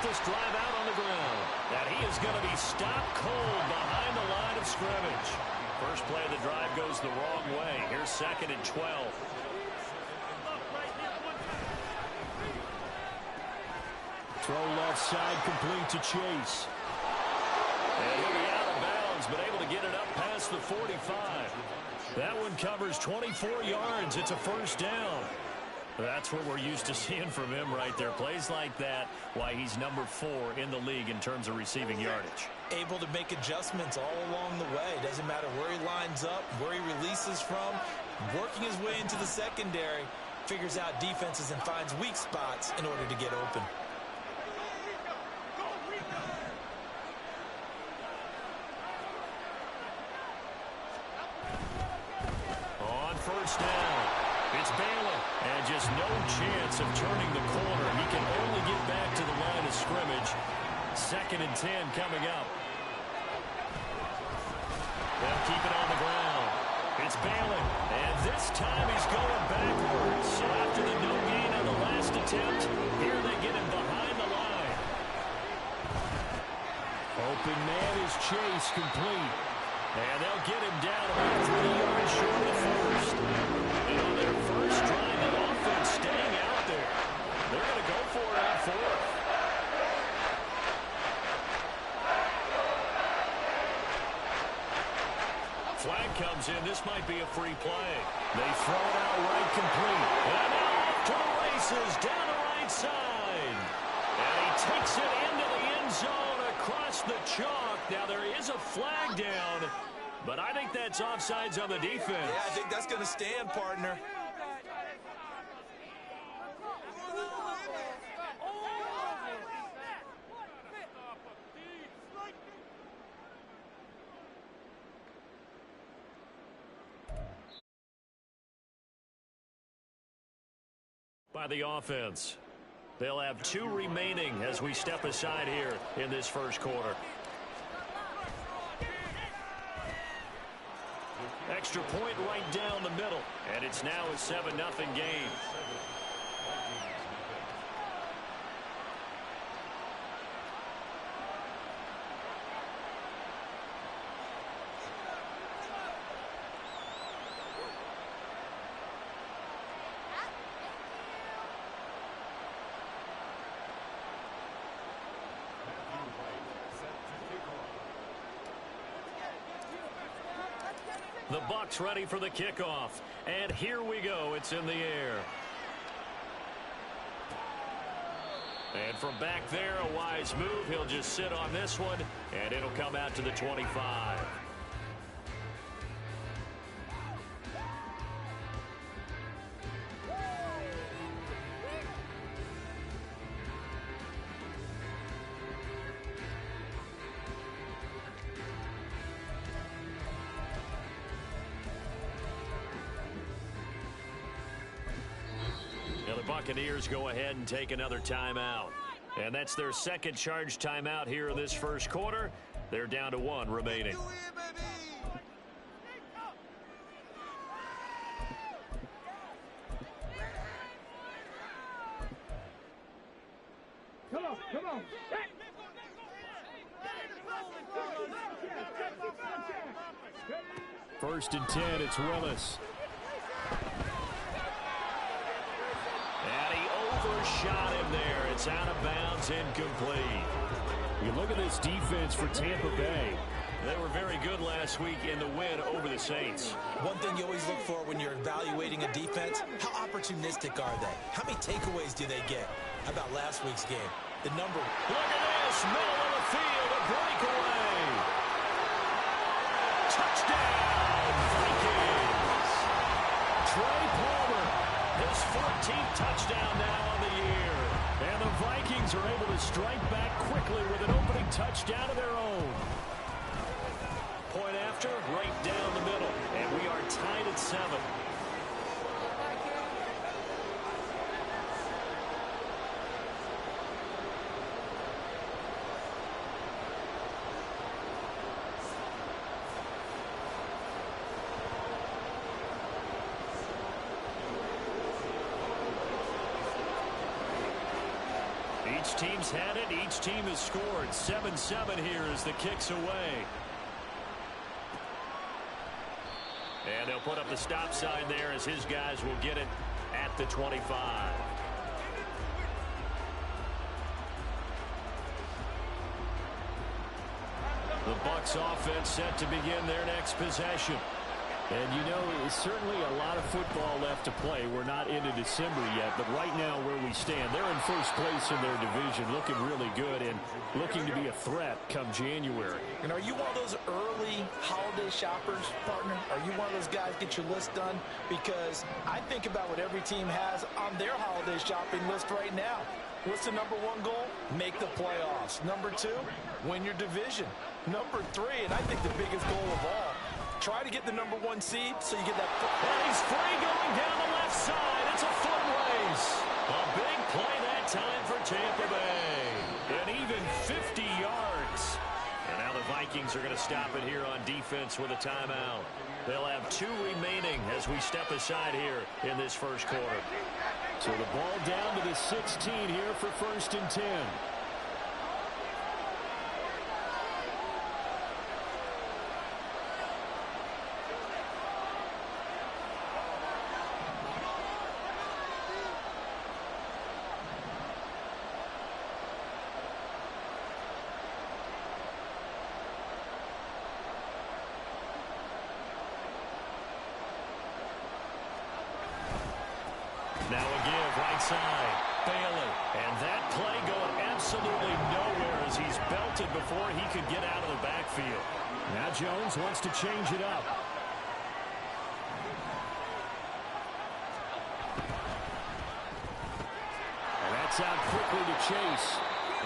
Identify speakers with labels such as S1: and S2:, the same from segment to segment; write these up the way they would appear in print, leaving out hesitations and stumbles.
S1: this drive out on the ground. And he is going to be stopped cold behind the line of scrimmage. First play of the drive goes the wrong way. Here's 2nd and 12. Throw left side complete to Chase. And he'll be out of bounds, but able to get it up past the 45. That one covers 24 yards. It's a first down. That's what we're used to seeing from him right there. Plays like that, why he's number 4 in the league in terms of receiving yardage.
S2: Able to make adjustments all along the way. Doesn't matter where he lines up, where he releases from. Working his way into the secondary. Figures out defenses and finds weak spots in order to get open.
S1: On first down, it's Baylor. And just no chance of turning the corner. He can only get back to the line of scrimmage. 2nd and 10 coming up. They'll keep it on the ground. It's Baylor. And this time he's going backwards. So after the no gain on the last attempt, here they get him behind the line. Open man is Chase, complete. And they'll get him down about 3 yards short of the first. And on their first drive, the offense staying out there. They're going to go for it on 4th. Flag comes in. This might be a free play. They throw it out right complete. And now off to the races down the right side. And he takes it into the end zone across the chalk. Now there is a flag down, but I think that's offsides on the defense.
S2: Yeah, I think that's going to stand, partner.
S1: By the offense. They'll have 2 remaining as we step aside here in this first quarter. Extra point right down the middle, and it's now a 7-0 game. The Bucs ready for the kickoff. And here we go. It's in the air. And from back there, a wise move. He'll just sit on this one, and it'll come out to the 25. Buccaneers go ahead and take another timeout. And that's their second charge timeout here in this first quarter. They're down to 1 remaining.
S3: Come on, come on.
S1: First and 10, it's Willis. And he overshot him there. It's out of bounds, incomplete. You look at this defense for Tampa Bay. They were very good last week in the win over the Saints.
S2: One thing you always look for when you're evaluating a defense, how opportunistic are they? How many takeaways do they get? How about last week's game? The number.
S1: Look at this, middle of the field, a breakaway. Touchdown, Vikings. Trey Palmer, his 14th touchdown now on the year. And the Vikings are able to strike back quickly with an opening touchdown of their own. Point after, right down the middle. And we are tied at 7. Each team's had it. Each team has scored. 7-7 here as the kick's away. And they'll put up the stop sign there as his guys will get it at the 25. The Bucs offense set to begin their next possession.
S3: And you know, it's certainly a lot of football left to play. We're not into December yet, but right now where we stand, they're in first place in their division, looking really good and looking to be a threat come January.
S2: And are you one of those early holiday shoppers, partner? Are you one of those guys get your list done? Because I think about what every team has on their holiday shopping list right now. What's the number one goal? Make the playoffs. Number two, win your division. Number three, and I think the biggest goal of all, try to get the number one seed so you get that.
S1: And he's free going down the left side. It's a foot race. A big play that time for Tampa Bay. And even 50 yards. And now the Vikings are going to stop it here on defense with a timeout. They'll have 2 remaining as we step aside here in this first quarter.
S3: So the ball down to the 16 here for 1st and 10.
S1: Now a give right side. Bailey. And that play going absolutely nowhere as he's belted before he could get out of the backfield.
S3: Now Jones wants to change it up. And that's out quickly to Chase.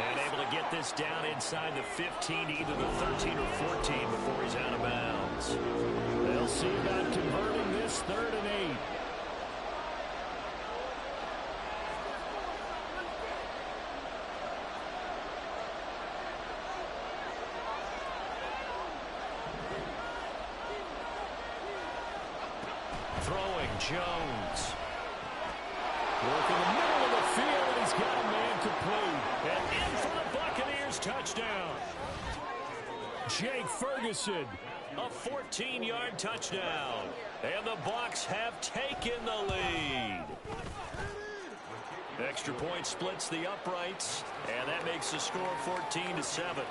S1: And able to get this down inside the 15, either the 13 or 14 before he's out of bounds.
S3: They'll see about converting this 3rd and 8.
S1: Throwing Jones.
S3: Work in the middle of the field, and he's got a man complete.
S1: And in for the Buccaneers touchdown.
S3: Jake Ferguson.
S1: A 14-yard touchdown. And the Bucs have taken the lead. Extra point splits the uprights, and that makes the score 14-7.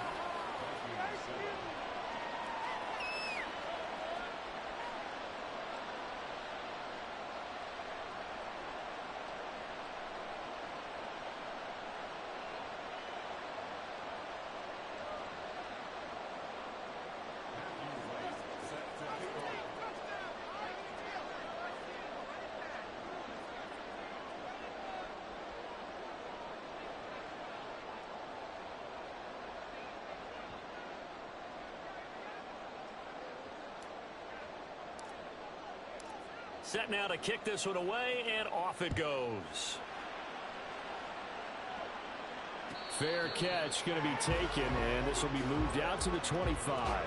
S1: Set now to kick this one away, and off it goes.
S3: Fair catch going to be taken, and this will be moved out to the 25.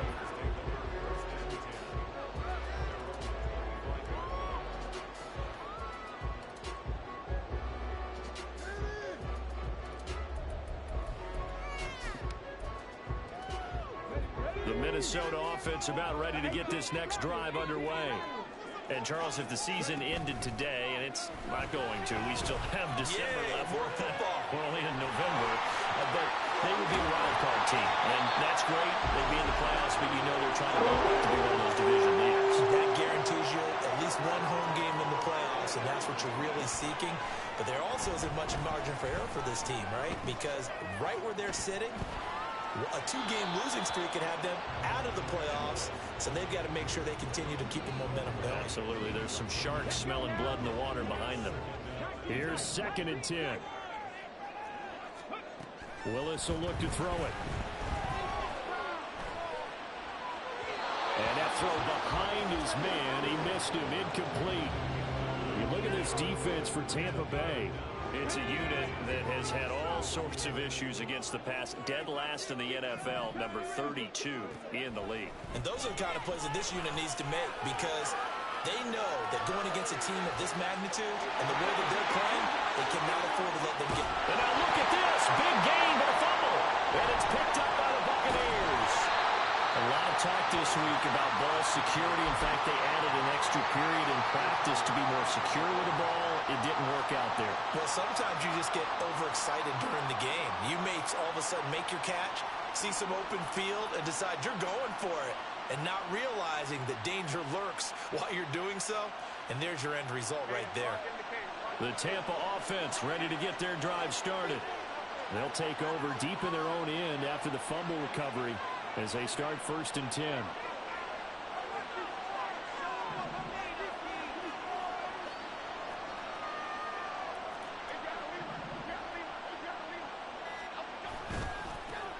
S1: The Minnesota offense about ready to get this next drive underway. And, Charles, if the season ended today, and it's not going to, we still have December left.
S2: More football.
S1: We're only in November. But they would be a wild card team. And that's great. They'd be in the playoffs, but you know they're trying to build up to be one of those division leaders.
S2: That guarantees you at least one home game in the playoffs, and that's what you're really seeking. But there also isn't much margin for error for this team, right? Because right where they're sitting, a 2-game losing streak could have them out of the playoffs, so they've got to make sure they continue to keep the momentum going.
S1: Absolutely. There's some sharks smelling blood in the water behind them.
S3: Here's 2nd and 10. Willis will look to throw it. And that throw behind his man. He missed him. Incomplete. You look at this defense for Tampa Bay.
S1: It's a unit that has had all sorts of issues against the pass. Dead last in the NFL, number 32 in the league.
S2: And those are the kind of plays that this unit needs to make, because They know that going against a team of this magnitude and the way that they're playing, they cannot afford to let them get.
S1: And now look at this. Big gain, but a fumble. And it's picked up by the Buccaneers. A lot of talk this week about ball security. In fact, they added an extra period in practice to be more secure with the ball. It didn't work out there.
S2: Well, sometimes you just get overexcited during the game. You may all of a sudden make your catch, see some open field, and decide you're going for it, and not realizing that danger lurks while you're doing so. And there's your end result right there.
S3: The Tampa offense ready to get their drive started. They'll take over deep in their own end after the fumble recovery as they start 1st and 10.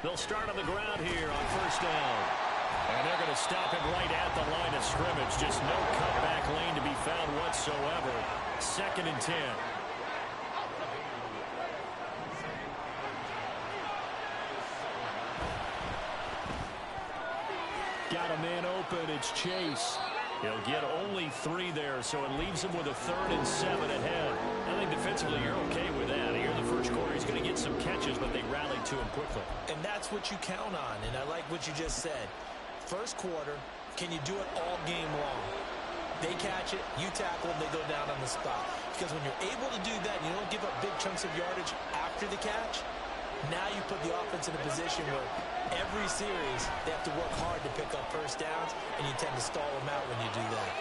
S3: They'll start on the ground here on 1st down. And they're going to stop him right at the line of scrimmage. Just no cutback lane to be found whatsoever. 2nd and 10. Got a man open. It's Chase. He'll get only 3 there, so it leaves him with a 3rd and 7 ahead. I think defensively you're okay with that. Here in the first quarter, he's going to get some catches, but they rallied to him quickly.
S2: And that's what you count on, and I like what you just said. First quarter, can you do it all game long? They catch it, you tackle them, they go down on the spot. Because when you're able to do that, and you don't give up big chunks of yardage after the catch, now you put the offense in a position where every series they have to work hard to pick up first downs, and you tend to stall them out when you do that.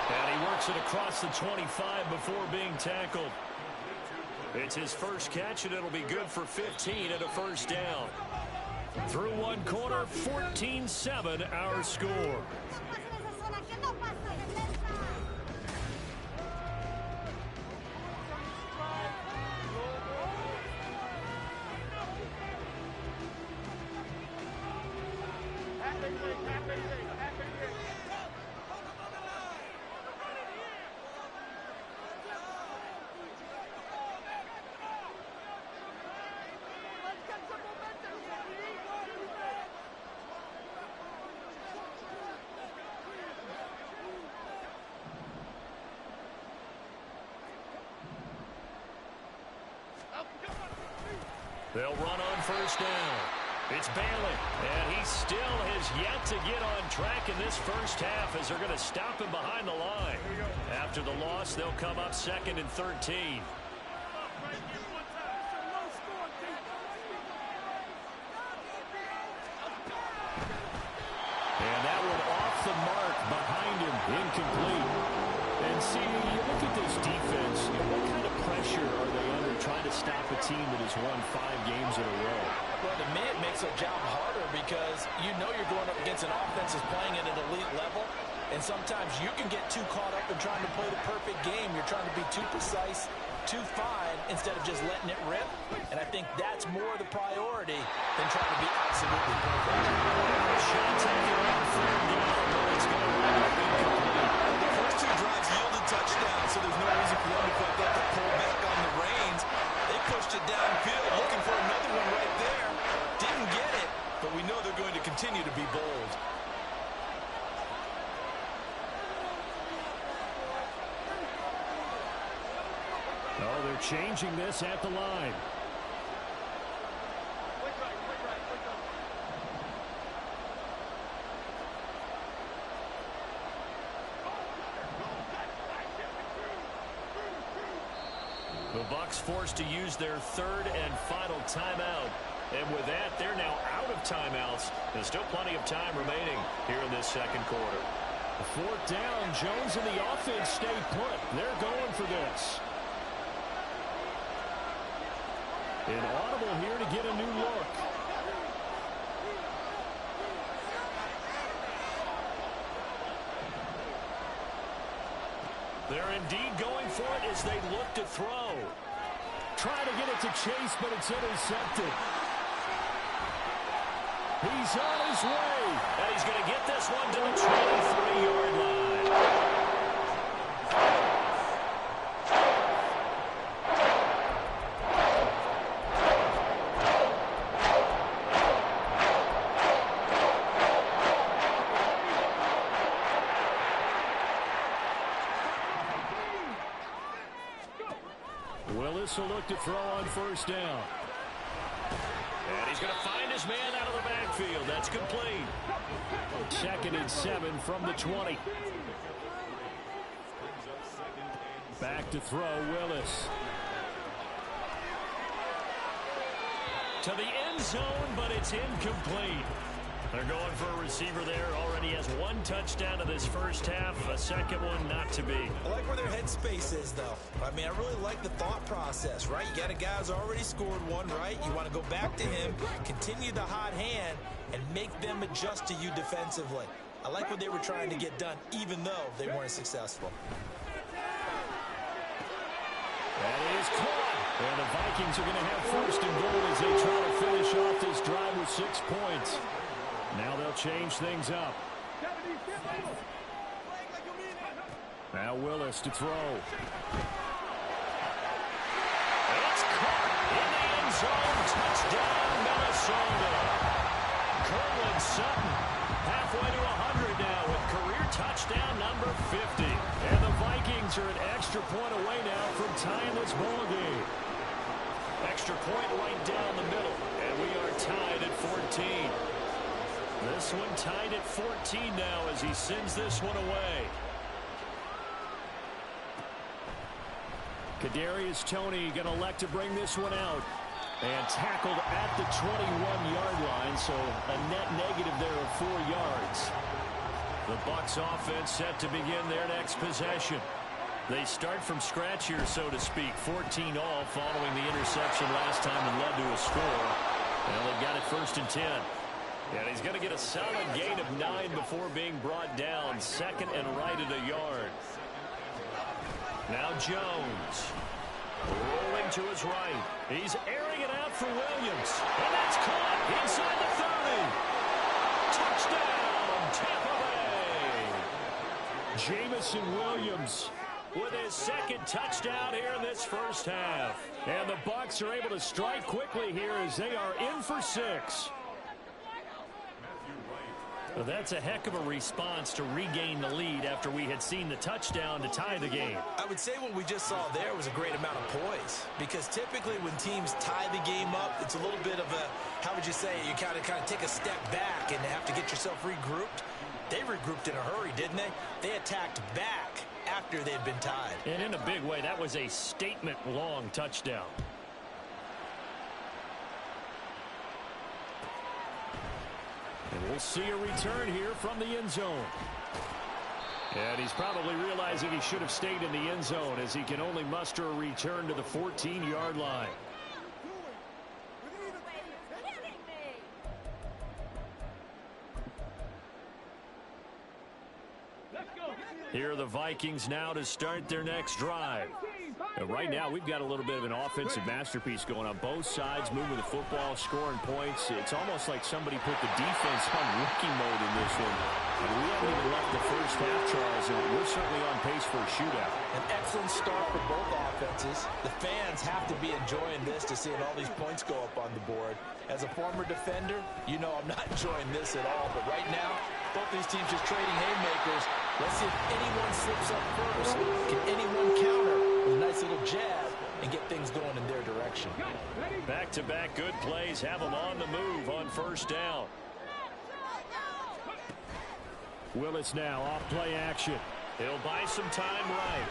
S3: And he works it across the 25 before being tackled. It's his first catch, and it'll be good for 15 at a 1st down. Through one quarter, 14-7 our score. They'll run on 1st down. It's Bailey, and he still has yet to get on track in this first half as they're going to stop him behind the line. After the loss, they'll come up 2nd and 13. And that one off the mark behind him, incomplete. And see, you look at this defense, what kind of pressure are they under trying to stop a team that has won 5 games in a row?
S2: Well, to me, it makes their job harder because you know you're going up against an offense that's playing at an elite level, and sometimes you can get too caught up in trying to play the perfect game. You're trying to be too precise, too fine, instead of just letting it rip, and I think that's more the priority than trying to be absolutely perfect.
S3: Shot taken on 3rd down, but it's going to run up incomplete.
S2: The first 2 drives yielded touchdowns, so there's no reason for them to feel like they have to pull back on the reins. They pushed it downfield, looking for another one right there. Didn't get it, but we know they're going to continue to be bold.
S3: Oh, they're changing this at the line. The Bucs forced to use their 3rd and final timeout. And with that, they're now out of timeouts. There's still plenty of time remaining here in this 2nd quarter. 4th down, Jones and the offense stay put. They're going for this. An audible here to get a new look. They're indeed going for it as they look to throw. Trying to get it to Chase, but it's intercepted. He's on his way. And he's going to get this one to the 23-yard line. Willis will look to throw on first down.
S1: And he's going to find his man out of the backfield. That's complete.
S3: 2nd and 7 from the 20. Back to throw, Willis.
S1: To the end zone, but it's incomplete. They're going for a receiver there. Already has 1 touchdown in this first half. A second one not to be.
S2: I like where their headspace is, though. I mean, I really like the thought process, right? You got a guy who's already scored 1, right? You want to go back to him, continue the hot hand, and make them adjust to you defensively. I like what they were trying to get done, even though they weren't successful.
S3: That is caught. And the Vikings are going to have first and goal as they try to finish off this drive with 6 points. Now they'll change things up. Now Willis to throw.
S1: It's caught in the end zone. Touchdown, Minnesota. Cortland Sutton halfway to 100 now with career touchdown number 50. And the Vikings are an extra point away now from tying this ball game. Extra point right down the middle. And we are tied at 14. This one tied at 14 now as he sends this one away.
S3: Kadarius Toney going to elect to bring this one out. And tackled at the 21-yard line, so a net negative there of 4 yards. The Bucs offense set to begin their next possession. They start from scratch here, so to speak. 14 all following the interception last time and led to a score. Well, they've got it 1st and 10. And he's going to get a solid gain of 9 before being brought down. 2nd and right at a yard. Now Jones. Rolling to his right. He's airing it out for Williams. And that's caught inside the 30. Touchdown, Tampa Bay. Jamison Williams with his 2nd touchdown here in this first half. And the Bucs are able to strike quickly here as they are in for 6. Well, that's a heck of a response to regain the lead after we had seen the touchdown to tie the game.
S2: I would say what we just saw there was a great amount of poise, because typically when teams tie the game up, it's a little bit of a, how would you say, you kind of take a step back and have to get yourself regrouped. They regrouped in a hurry, didn't they? They attacked back after they'd been tied.
S3: And in a big way, that was a statement-long touchdown. And we'll see a return here from the end zone. And he's probably realizing he should have stayed in the end zone as he can only muster a return to the 14-yard line. Here are the Vikings now to start their next drive. And right now, we've got a little bit of an offensive masterpiece going on. Both sides moving the football, scoring points. It's almost like somebody put the defense on rookie mode in this one. And we haven't even left the first half, Charles, and we're certainly on pace for a shootout.
S2: An excellent start for both offenses. The fans have to be enjoying this to seeing all these points go up on the board. As a former defender, you know I'm not enjoying this at all. But right now, both these teams just trading haymakers. Let's see if anyone slips up first. Can anyone counter with a nice little jab and get things going in their direction?
S3: Back-to-back good plays have them on the move on first down. Willis now off play action. He'll buy some time right.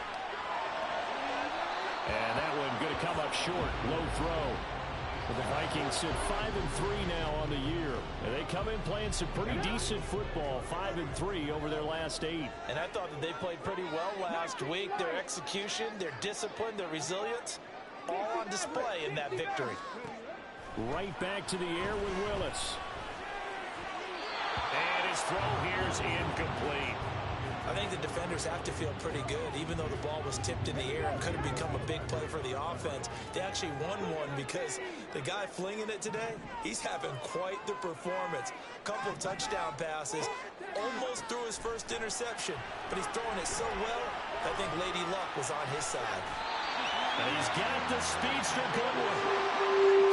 S3: And that one going to come up short. Low throw. But the Vikings sit 5-3 now on the year. And they come in playing some pretty decent football. 5-3 over their last 8.
S2: And I thought that they played pretty well last week. Their execution, their discipline, their resilience, all on display in that victory.
S3: Right back to the air with Willis.
S1: And his throw here is incomplete.
S2: I think the defenders have to feel pretty good, even though the ball was tipped in the air and could have become a big play for the offense. They actually won one because the guy flinging it today, he's having quite the performance. Couple of touchdown passes, almost threw his first interception, but he's throwing it so well, I think Lady Luck was on his side.
S1: And he's got the speedster going.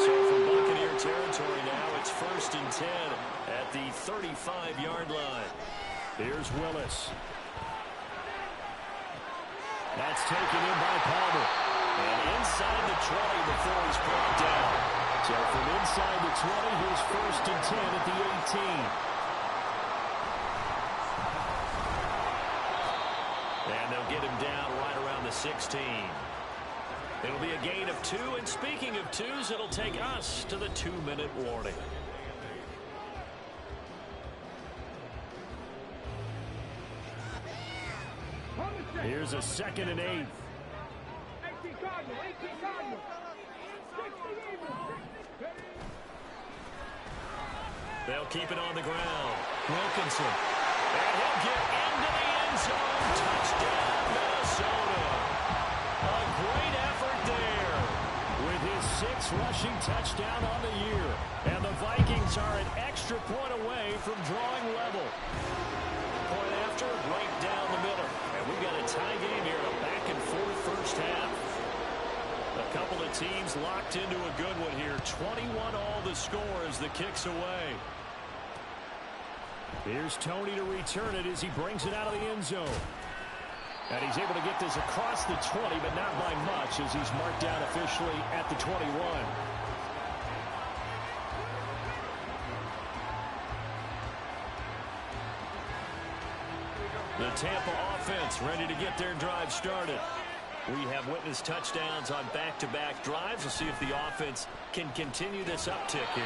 S1: So from Buccaneer territory now, it's 1st and 10 at the 35-yard line.
S3: Here's Willis. That's taken in by Palmer.
S1: And inside the 20 before he's brought down.
S3: So from inside the 20, here's 1st and 10 at the 18.
S1: And they'll get him down right around the 16. It'll be a gain of 2, and speaking of 2s, it'll take us to the 2-minute warning.
S3: Here's a 2nd and 8.
S1: They'll keep it on the ground. Wilkinson. And he'll get into the end zone. Touchdown, Minnesota. A great effort there.
S3: With his 6th rushing touchdown on the year. And the Vikings are an extra point away from drawing level.
S1: Point after, right down the middle. And we've got a tie game here, a back-and-forth first half. A couple of teams locked into a good one here. 21 all the score as the kick's away.
S3: Here's Tony to return it as he brings it out of the end zone. And he's able to get this across the 20, but not by much as he's marked down officially at the 21.
S1: The Tampa offense ready to get their drive started. We have witnessed touchdowns on back-to-back drives. We'll see if the offense can continue this uptick here.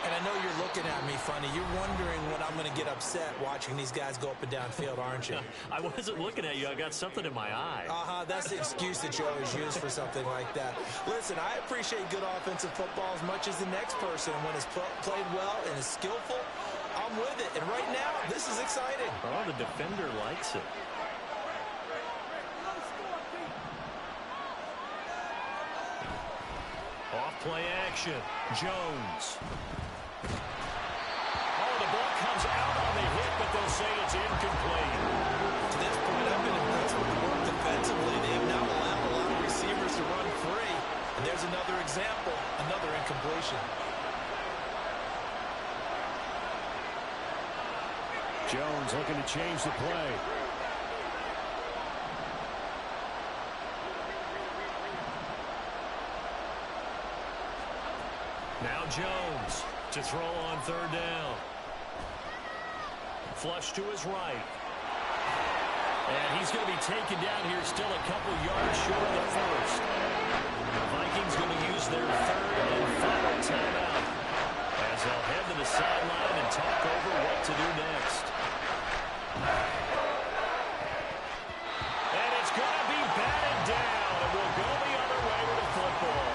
S2: And I know you're looking at me funny. You're wondering when I'm going to get upset watching these guys go up and down field, aren't you?
S1: I wasn't looking at you. I got something in my eye.
S2: That's the excuse that you always use for something like that. Listen, I appreciate good offensive football as much as the next person. When it's played well and is skillful, I'm with it. And right now, this is exciting.
S1: Oh, the defender likes it. Off play action. Jones. Oh, the ball comes out on the hit, but they'll say it's incomplete.
S2: To this point, I've been impressed with the work defensively. They have now allowed a lot of receivers to run free. And there's another example, another incompletion.
S3: Jones looking to change the play.
S1: Now Jones to throw on 3rd down. Flush to his right. And he's going to be taken down here still a couple yards short of the 1st. The Vikings going to use their 3rd and final timeout as they'll head to the sideline and talk over what to do next. And it's going to be batted down, and we'll go the other way with the football.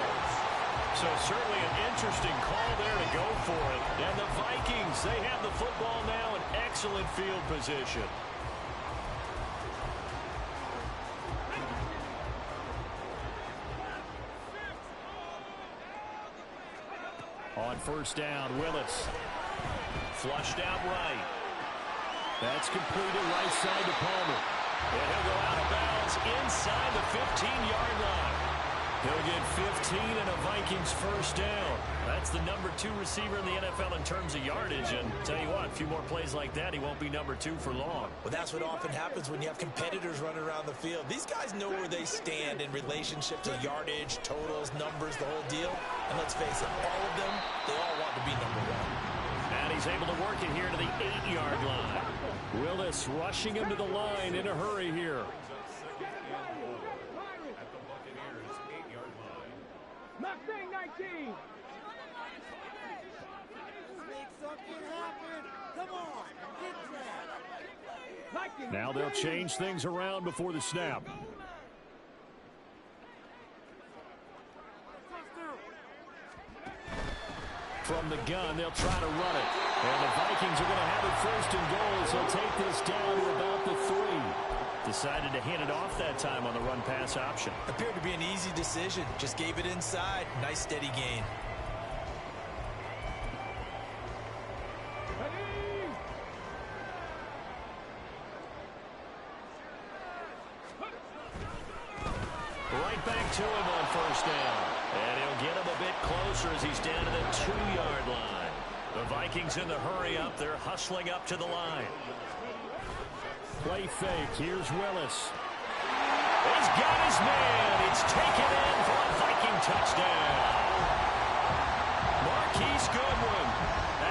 S1: So certainly an interesting call there to go for it. And the Vikings, they have the football now in excellent field position.
S3: On 1st down, Willis.
S1: Flushed out right.
S3: That's completed right side to Palmer.
S1: And he'll go out of bounds inside the 15-yard line. He'll get 15 and a Vikings 1st down. That's the number 2 receiver in the NFL in terms of yardage. And tell you what, a few more plays like that, he won't be number 2 for long.
S2: Well, that's what often happens when you have competitors running around the field. These guys know where they stand in relationship to yardage, totals, numbers, the whole deal. And let's face it, all of them, they all want to be number 1.
S1: And he's able to work it here to the 8-yard line.
S3: Willis rushing him to the line in a hurry here.
S4: Mustang 19.
S3: Now they'll change things around before the snap. From the gun, they'll try to run it. And the Vikings are going to have it 1st and goal as they'll take this down to about the 3.
S1: Decided to hand it off that time on the run-pass option.
S2: Appeared to be an easy decision. Just gave it inside. Nice steady gain.
S1: Right back to him on 1st down. And he'll get him a bit closer as he's down to the 2-yard line. The Vikings in the hurry up. They're hustling up to the line.
S3: Play fake. Here's Willis.
S1: He's got his man. It's taken in for a Viking touchdown. Marquise Goodwin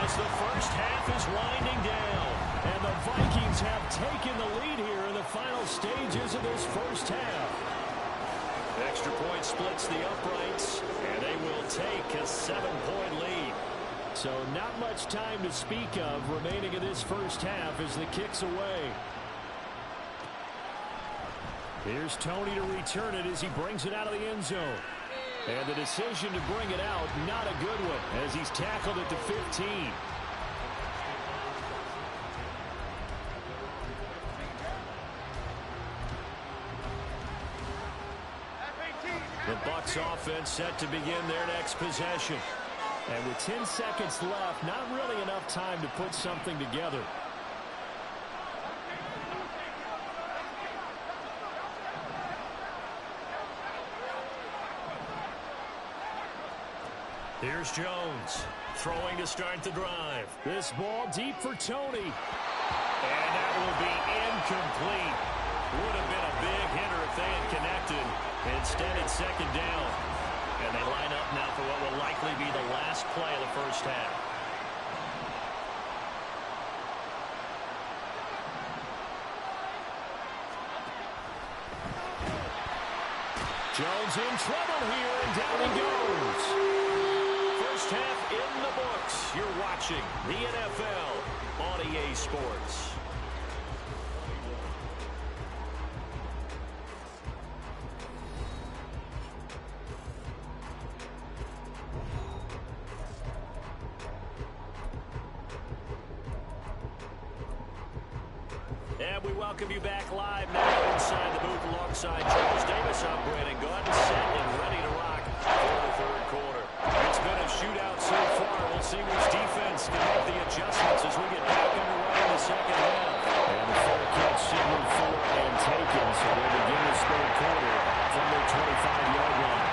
S1: as the first half is winding down. And the Vikings have taken the lead here in the final stages of this first half. Extra point splits the uprights, and they will take a 7-point lead. So not much time to speak of remaining in this first half as the kick's away. Here's Tony to return it as he brings it out of the end zone. And the decision to bring it out, not a good one, as he's tackled at the 15. The Bucs offense set to begin their next possession. And with 10 seconds left, not really enough time to put something together. Here's Jones, throwing to start the drive. This ball deep for Tony. And that will be incomplete. Would have been a big hitter if they had connected. Instead, it's second down. And they line up now for what will likely be the last play of the first half. Jones in trouble here, and down he goes. First half in the books. You're watching the NFL on EA Sports. And we welcome you back live now inside the booth alongside Charles Davis. I'm Brandon Gaudin, set and ready to rock for the third quarter. It's been a shootout so far. We'll see which defense can make the adjustments as we get back underway in the second half. And the full catch signal for and taken, so they begin this third quarter from their 25-yard line.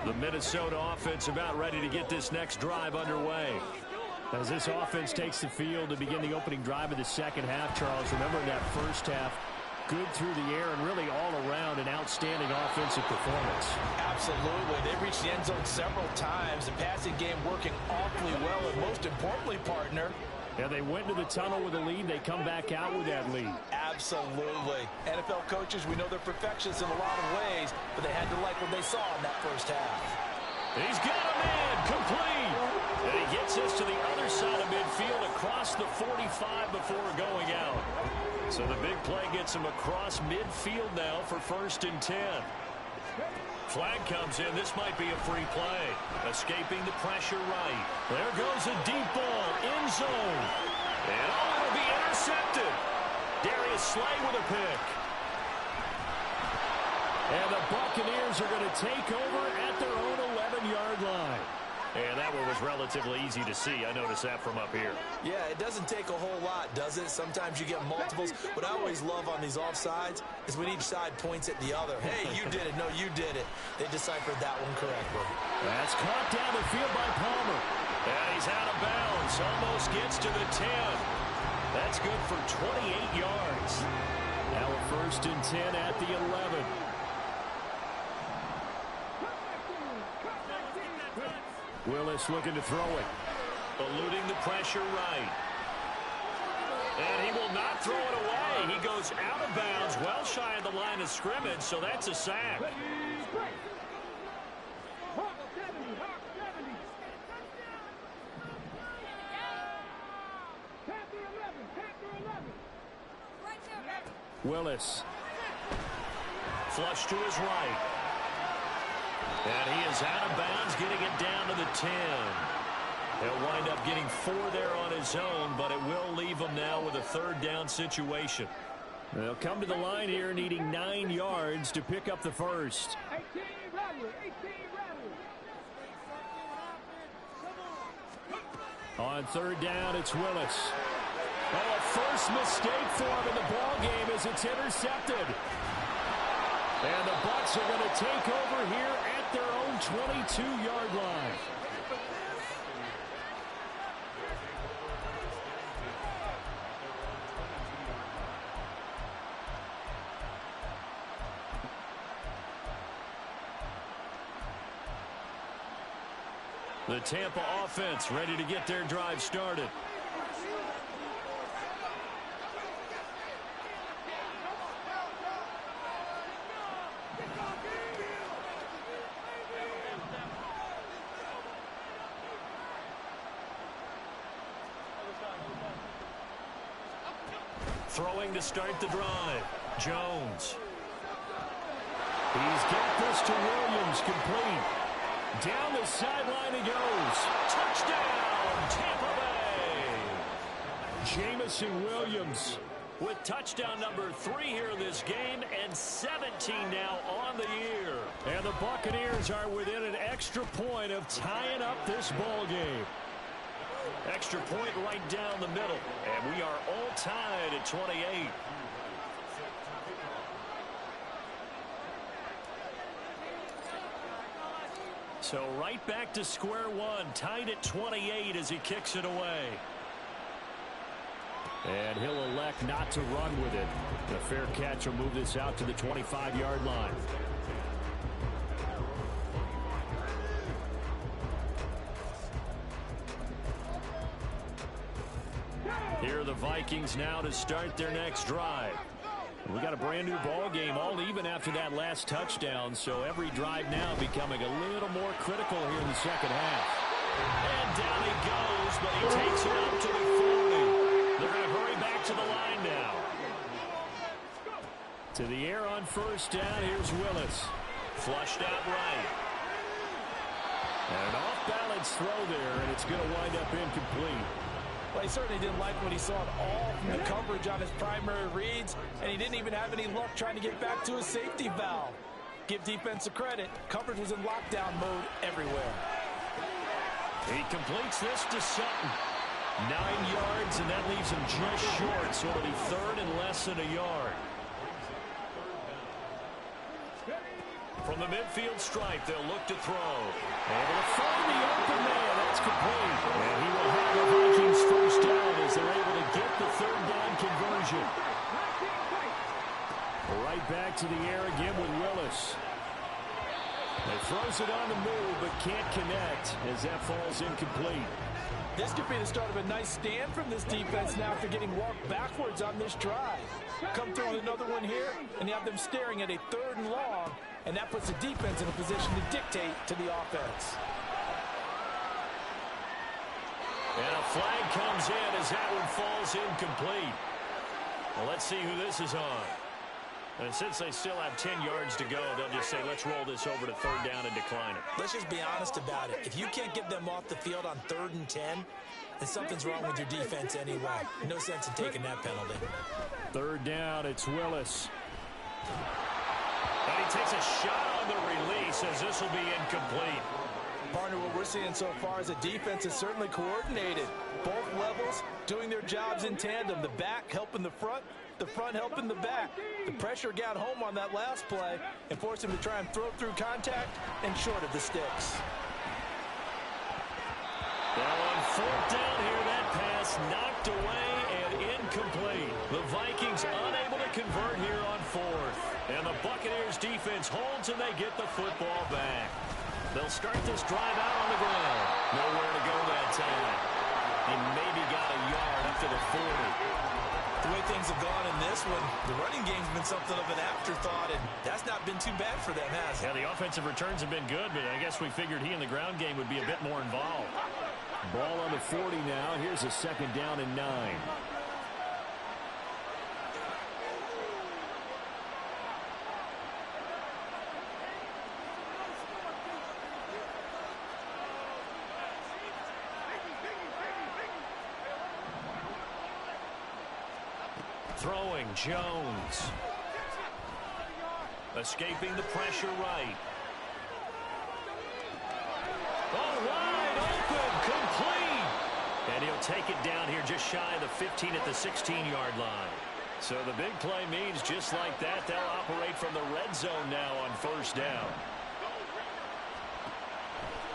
S1: The Minnesota offense about ready to get this next drive underway. As this offense takes the field to begin the opening drive of the second half, Charles, remember in that first half, good through the air and really all around an outstanding offensive performance.
S2: Absolutely. They reached the end zone several times. The passing game working awfully well, and most importantly, partner,
S3: yeah, they went to the tunnel with a lead. They come back out with that lead.
S2: Absolutely. NFL coaches, we know they're perfectionists in a lot of ways, but they had to like what they saw in that first half.
S1: He's got a man complete. And he gets us to the other side of midfield across the 45 before going out. So the big play gets him across midfield now for 1st and 10. Flag comes in. This might be a free play. Escaping the pressure right. There goes a deep ball. End zone. And it'll be intercepted. Darius Slay with a pick. And the Buccaneers are going to take over at their own 11-yard line. And that one was relatively easy to see. I noticed that from up here.
S2: Yeah, it doesn't take a whole lot, does it? Sometimes you get multiples. What I always love on these offsides is when each side points at the other. Hey, you did it. No, you did it. They deciphered that one correctly.
S3: That's caught down the field by Palmer.
S1: And he's out of bounds. Almost gets to the 10. That's good for 28 yards.
S3: Now a 1st and 10 at the 11. Willis looking to throw it.
S1: Eluding the pressure right. And he will not throw it away. He goes out of bounds, well shy of the line of scrimmage, so that's a sack.
S3: Willis.
S1: Flush to his right. And he is out of bounds, getting it down to the 10. He'll wind up getting 4 there on his own, but it will leave him now with a 3rd down situation.
S3: They'll come to the line here needing 9 yards to pick up the first.
S4: 18
S3: On 3rd down, it's Willis.
S1: Oh, a first mistake for him in the ball game as it's intercepted.
S3: And the Bucs are going to take over here at their own 22-yard line.
S1: The Tampa offense ready to get their drive started. Throwing to start the drive. Jones. He's got this to Williams, complete. Down the sideline he goes. Touchdown, Tampa Bay. Jameson Williams with touchdown number 3 here in this game, and 17 now on the year. And the Buccaneers are within an extra point of tying up this ball game. Extra point right down the middle, and we are all tied at 28. So right back to square one, tied at 28 as he kicks it away. And he'll elect not to run with it. The fair catch will move this out to the 25-yard line. Here are the Vikings now to start their next drive. We got a brand new ball game, all even after that last touchdown, so every drive now becoming a little more critical here in the second half. And down he goes, but he takes it up to the 40. They're going to hurry back to the line now. To the air on first down, here's Willis. Flushed out right. And an off-balance throw there, and it's going to wind up incomplete.
S2: Well, he certainly didn't like what he saw at all from the coverage on his primary reads, and he didn't even have any luck trying to get back to his safety valve. Give defense credit. Coverage was in lockdown mode everywhere.
S1: He completes this to Sutton. 9 yards, and that leaves him just short, so it'll be third and less than a yard. From the midfield stripe, they'll look to throw. Able to find the open man. That's complete. And he will have the Vikings first down as they're able to get the third down conversion. Right back to the air again with Willis. He throws it on the move, but can't connect as that falls incomplete.
S2: This could be the start of a nice stand from this defense now after getting walked backwards on this drive. Come through with another one here, and you have them staring at a 3rd and long, and that puts the defense in a position to dictate to the offense.
S1: And a flag comes in as that one falls incomplete. Well, let's see who this is on. And since they still have 10 yards to go, they'll just say, let's roll this over to 3rd down and decline it.
S2: Let's just be honest about it. If you can't get them off the field on 3rd and 10, then something's wrong with your defense anyway. No sense in taking that penalty.
S3: 3rd down, it's Willis.
S1: And he takes a shot on the release as this will be incomplete.
S2: Partner, what we're seeing so far is a defense is certainly coordinated. Both levels doing their jobs in tandem. The back helping the front helping the back. The pressure got home on that last play and forced him to try and throw through contact and short of the sticks.
S1: Now on 4th down here, that pass knocked away and incomplete. The Vikings unable to convert here on 4th. And the Buccaneers defense holds and they get the football back. They'll start this drive out on the ground. Nowhere to go that time. He maybe got a yard up to the 40.
S2: The way things have gone in this one, the running game's been something of an afterthought, and that's not been too bad for them, has it?
S1: Yeah, the offensive returns have been good, but I guess we figured he in the ground game would be a bit more involved.
S3: Ball on the 40 now. Here's a 2nd down and 9.
S1: Throwing, Jones. Escaping the pressure right. Oh, wide open, complete. And he'll take it down here just shy of the 15 at the 16-yard line. So the big play means just like that, they'll operate from the red zone now on 1st down.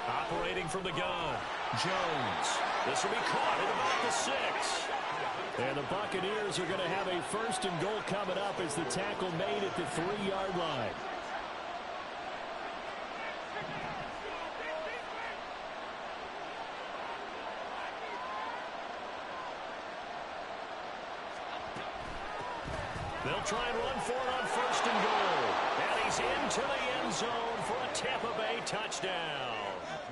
S1: Operating from the gun, Jones. This will be caught at about the 6.
S3: And the Buccaneers are going to have a 1st and goal coming up as the tackle made at the 3-yard line.
S1: They'll try and run for it on first and goal. And he's into the end zone for a Tampa Bay touchdown.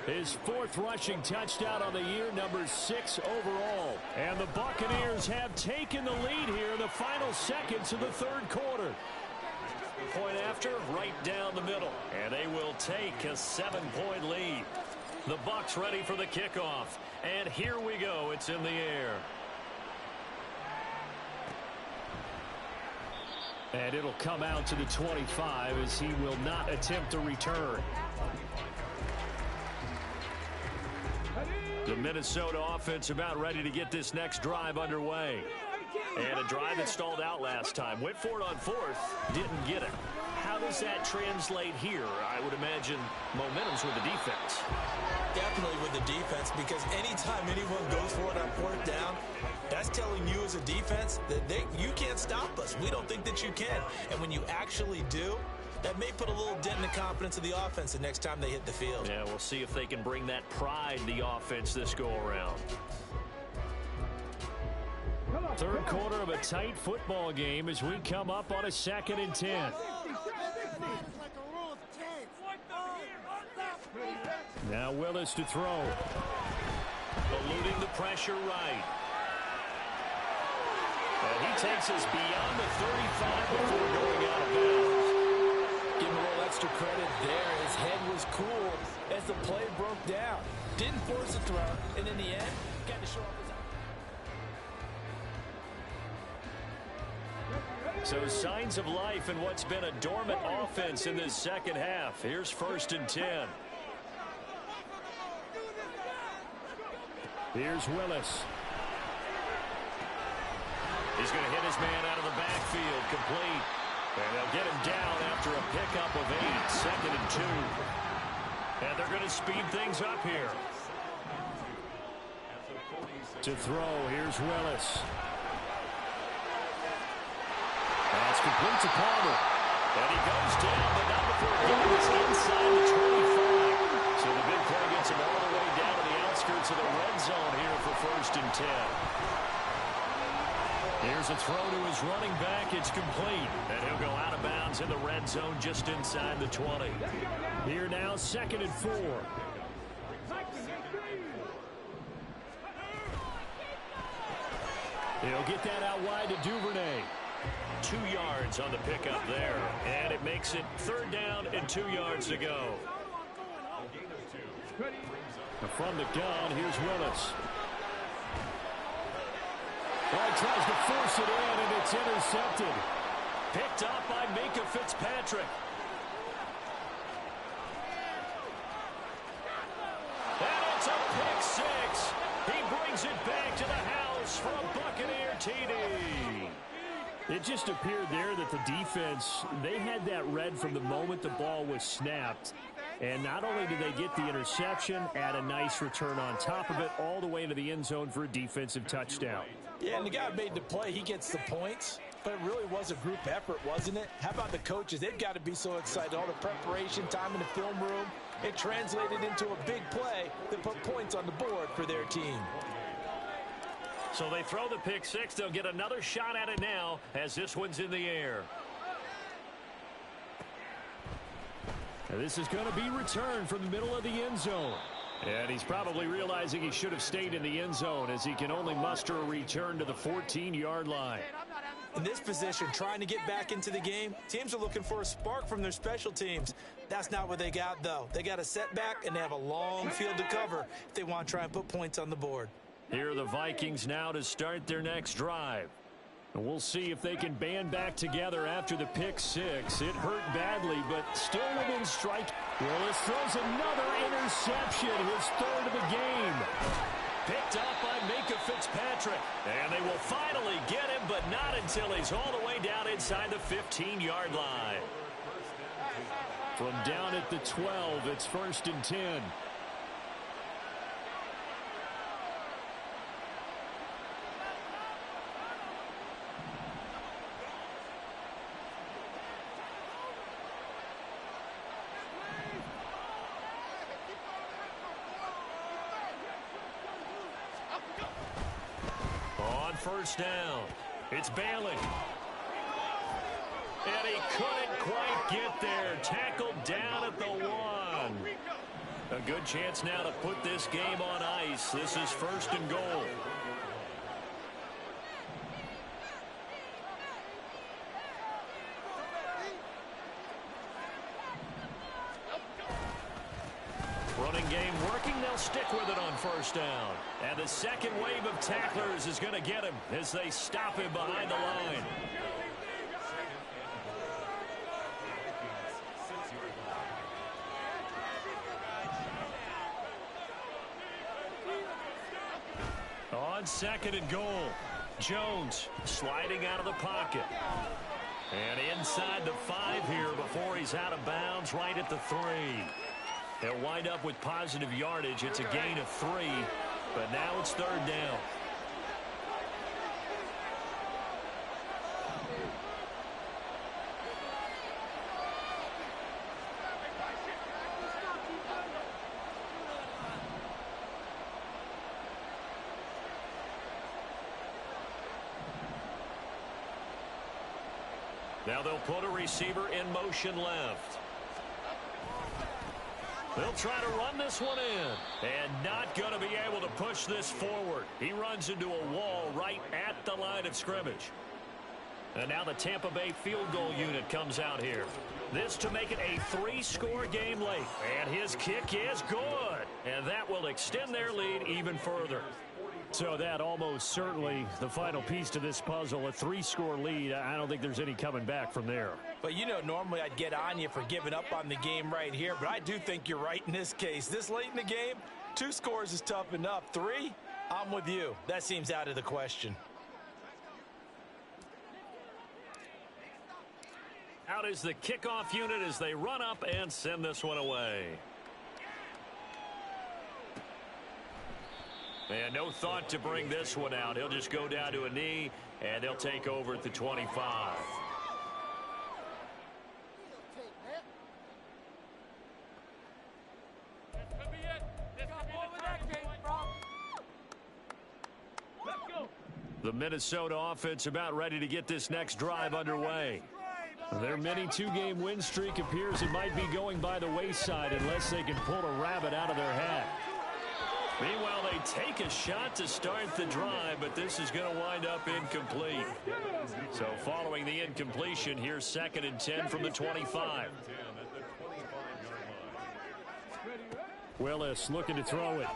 S3: His 4th rushing touchdown on the year, number 6 overall. And the Buccaneers have taken the lead here in the final seconds of the 3rd quarter.
S1: Point after, right down the middle. And they will take a 7-point lead. The Bucs ready for the kickoff. And here we go. It's in the air.
S3: And it'll come out to the 25 as he will not attempt a return.
S1: The Minnesota offense about ready to get this next drive underway. And a drive that stalled out last time. Went for it on 4th, didn't get it. How does that translate here? I would imagine momentum's with the defense.
S2: Definitely with the defense, because anytime anyone goes for it on 4th down, that's telling you as a defense that you can't stop us. We don't think that you can. And when you actually do, that may put a little dent in the confidence of the offense the next time they hit the field.
S1: Yeah, we'll see if they can bring that pride in the offense this go-around.
S3: 3rd quarter of a tight football game as we come up on a 2nd and 10. Now Willis to throw.
S1: Eluding the pressure right. And he takes us beyond the 35 before going out of bounds.
S5: Give him a little extra credit there. His head was cool as the play broke down. Didn't force a throw, and in the end, got to show off his...
S3: So signs of life in what's been a dormant offense in this 2nd half. Here's 1st and 10. Here's Willis.
S1: He's going to hit his man out of the backfield, complete. And they'll get him down after a pickup of 8, 2nd and 2. And they're going to speed things up here.
S3: To throw, here's Willis. That's complete to Palmer.
S1: And he goes down, but not before he gets inside the 25. So the big play gets him all the way down to the outskirts of the red zone here for 1st and 10.
S3: Here's a throw to his running back. It's complete.
S1: And he'll go out of bounds in the red zone just inside the 20.
S3: Here now, 2nd and 4. He'll get that out wide to Duvernay.
S1: 2 yards on the pickup there. And it makes it 3rd down and 2 yards to go.
S3: From the gun, here's Willis. Well, he tries to force it in, and it's intercepted.
S1: Picked up by Minkah Fitzpatrick. And it's a pick 6. He brings it back to the house for a Buccaneer TD.
S3: It just appeared there that the defense, they had that read from the moment the ball was snapped. And not only did they get the interception, add a nice return on top of it, all the way into the end zone for a defensive touchdown.
S5: Yeah, and the guy made the play. He gets the points, but it really was a group effort, wasn't it? How about the coaches? They've got to be so excited. All the preparation time in the film room, it translated into a big play that put points on the board for their team.
S1: So they throw the pick 6. They'll get another shot at it now as this one's in the air.
S3: And this is going to be returned from the middle of the end zone. And he's probably realizing he should have stayed in the end zone as he can only muster a return to the 14-yard line.
S2: In this position, trying to get back into the game, teams are looking for a spark from their special teams. That's not what they got, though. They got a setback, and they have a long field to cover if they want to try and put points on the board.
S3: Here are the Vikings now to start their next drive. And we'll see if they can band back together after the pick 6. It hurt badly, but still within strike. Willis throws another interception, his 3rd of the game.
S1: Picked up by Minkah Fitzpatrick. And they will finally get him, but not until he's all the way down inside the 15-yard line.
S3: From down at the 12, it's 1st and 10.
S1: On 1st down, it's Bailey.
S3: And he couldn't quite get there. Tackled down at the 1. A good chance now to put this game on ice. This is 1st and goal. Running game working. They'll stick with it on 1st down. And the second wave of tacklers is going to get him as they stop him behind the line. On 2nd and goal, Jones sliding out of the pocket. And inside the 5 here before he's out of bounds right at the 3. They'll wind up with positive yardage. It's a gain of 3, but now it's 3rd down. Now they'll put a receiver in motion left. They'll try to run this one in. And not going to be able to push this forward. He runs into a wall right at the line of scrimmage. And now the Tampa Bay field goal unit comes out here. This to make it a 3-score game late. And his kick is good. And that will extend their lead even further. So that almost certainly the final piece to this puzzle, a 3-score lead. I don't think there's any coming back from there.
S5: But, you know, normally I'd get on you for giving up on the game right here, but I do think you're right in this case. This late in the game, 2 scores is tough enough. 3, I'm with you. That seems out of the question.
S3: Out is the kickoff unit as they run up and send this one away. And no thought to bring this one out. He'll just go down to a knee, and they'll take over at the 25. The Minnesota offense about ready to get this next drive underway. Their mini 2-game win streak appears it might be going by the wayside unless they can pull a rabbit out of their hat. Meanwhile, they take a shot to start the drive, but this is going to wind up incomplete. So following the incompletion, here's 2nd and 10 from the 25. Willis looking to throw it.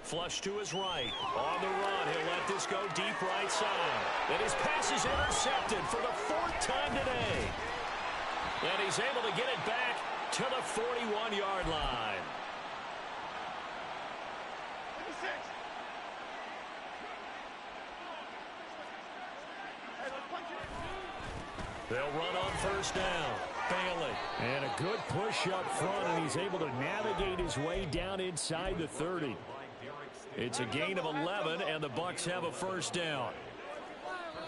S3: Flush to his right. On the run, he'll let this go deep right side. And his pass is intercepted for the 4th time today. And he's able to get it back to the 41-yard line. They'll run on 1st down. Bailey. And a good push up front, and he's able to navigate his way down inside the 30. It's a gain of 11, and the Bucs have a 1st down.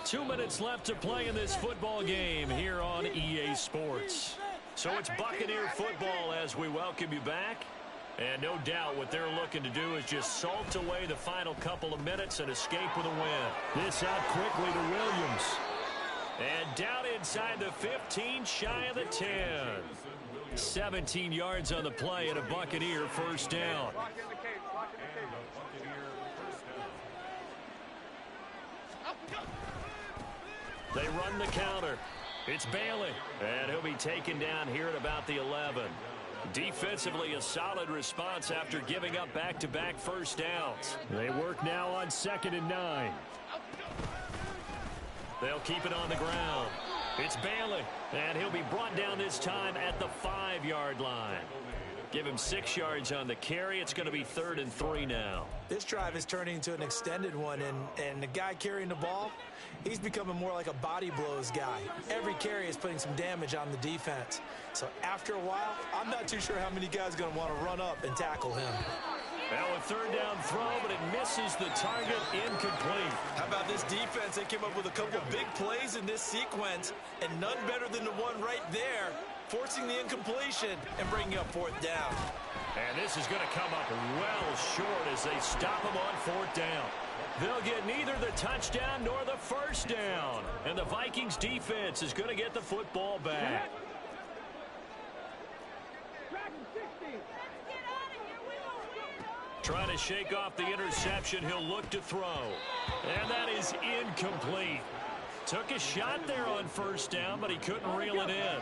S3: 2 minutes left to play in this football game here on EA Sports. So it's Buccaneer football as we welcome you back. And no doubt what they're looking to do is just salt away the final couple of minutes and escape with a win. This out quickly to Williams. And down inside the 15, shy of the 10. 17 yards on the play and a Buccaneer 1st down. They run the counter. It's Bailey. And he'll be taken down here at about the 11. Defensively, a solid response after giving up back-to-back 1st downs. They work now on 2nd and 9. They'll keep it on the ground. It's Bailey, and he'll be brought down this time at the 5-yard line. Give him 6 yards on the carry. It's going to be 3rd and 3 now.
S5: This drive is turning into an extended one, and the guy carrying the ball, he's becoming more like a body blows guy. Every carry is putting some damage on the defense. So after a while, I'm not too sure how many guys are going to want to run up and tackle him.
S3: Now a 3rd down throw, but it misses the target, incomplete.
S5: How about this defense? They came up with a couple of big plays in this sequence, and none better than the one right there, forcing the incompletion and bringing up 4th down.
S3: And this is going to come up well short as they stop him on 4th down.
S1: They'll get neither the touchdown nor the first down. And the Vikings defense is going to get the football back. Trying to shake off the interception. He'll look to throw. And that is incomplete. Took a shot there on first down, but he couldn't reel it in.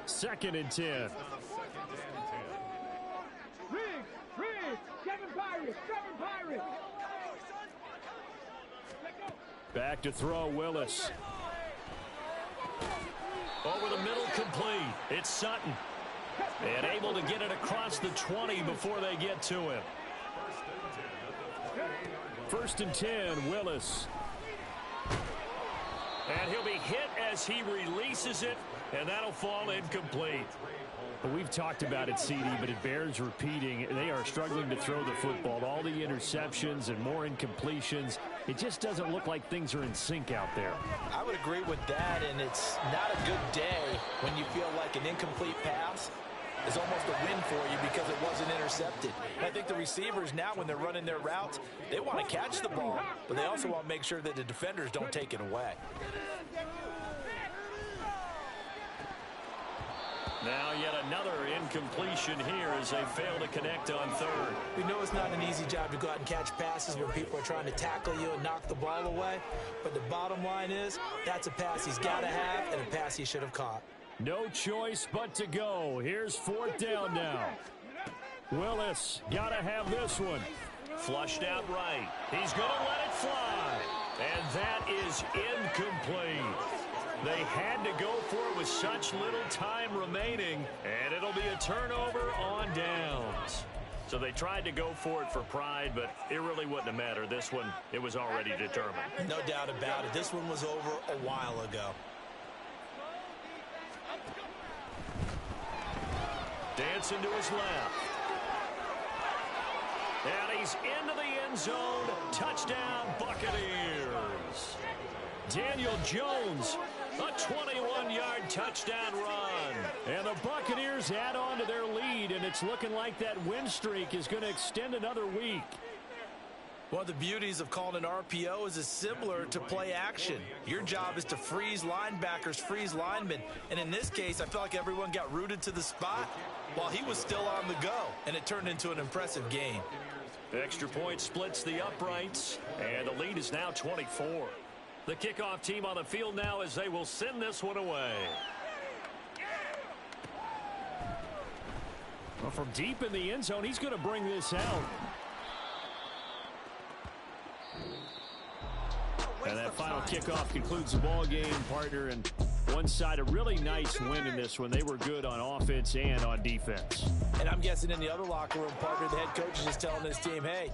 S3: 2nd and 10.
S4: Riggs, Kevin Pirates.
S3: Back to throw, Willis.
S1: Over the middle, complete. It's Sutton. And able to get it across the 20 before they get to him.
S3: 1st and 10, Willis.
S1: And he'll be hit as he releases it, and that'll fall incomplete.
S3: Well, we've talked about it, CD, but it bears repeating. They are struggling to throw the football. All the interceptions and more incompletions. It just doesn't look like things are in sync out there.
S5: I would agree with that, and it's not a good day when you feel like an incomplete pass is almost a win for you because it wasn't intercepted. And I think the receivers now, when they're running their routes, they want to catch the ball, but they also want to make sure that the defenders don't take it away.
S1: Now yet another incompletion here as they fail to connect on third.
S5: We know it's not an easy job to go out and catch passes where people are trying to tackle you and knock the ball away, but the bottom line is that's a pass he's got to have and a pass he should have caught.
S3: No choice but to go. Here's 4th down now. Willis, got to have this one.
S1: Flushed out right. He's going to let it fly. And that is incomplete. They had to go for it with such little time remaining, and it'll be a turnover on downs. So they tried to go for it for pride, but it really wouldn't have mattered. This one, it was already determined.
S5: No doubt about it. This one was over a while ago.
S1: Dancing to his left. And he's into the end zone. Touchdown, Buccaneers. Daniel Jones, a 21-yard touchdown run.
S3: And the Buccaneers add on to their lead, and it's looking like that win streak is going to extend another week.
S5: One of the beauties of calling an RPO is it's similar to play action. Your job is to freeze linebackers, freeze linemen. And in this case, I felt like everyone got rooted to the spot while he was still on the go. And it turned into an impressive game.
S1: Extra point splits the uprights, and the lead is now 24. The kickoff team on the field now as they will send this one away.
S3: Well, from deep in the end zone, he's going to bring this out. And that final kickoff concludes the ball game, partner. And one side, a really nice win in this one. They were good on offense and on defense.
S5: And I'm guessing in the other locker room, partner, the head coach is just telling his team, hey,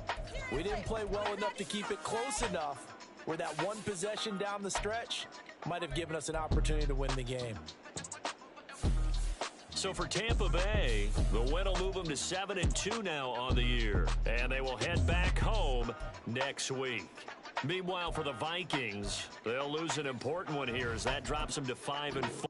S5: we didn't play well enough to keep it close enough where that one possession down the stretch might have given us an opportunity to win the game.
S1: So for Tampa Bay, the win will move them to 7-2 now on the year. And they will head back home next week. Meanwhile, for the Vikings, they'll lose an important one here as that drops them to 5-4.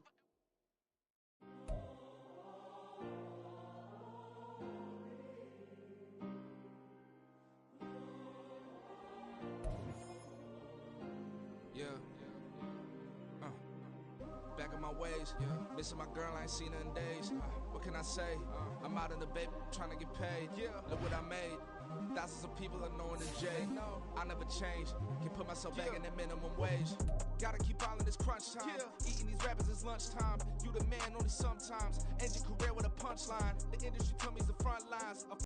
S6: Back in my ways, missing my girl, I ain't seen her in days. What can I say? I'm out in the baby trying to get paid. Look what I made. Thousands of people are knowing the J. I never change. Can put myself back in the minimum wage. Gotta keep all in this crunch time. Eating these rappers is lunchtime. You the man only sometimes. End your career with a punchline. The industry told me it's the front lines.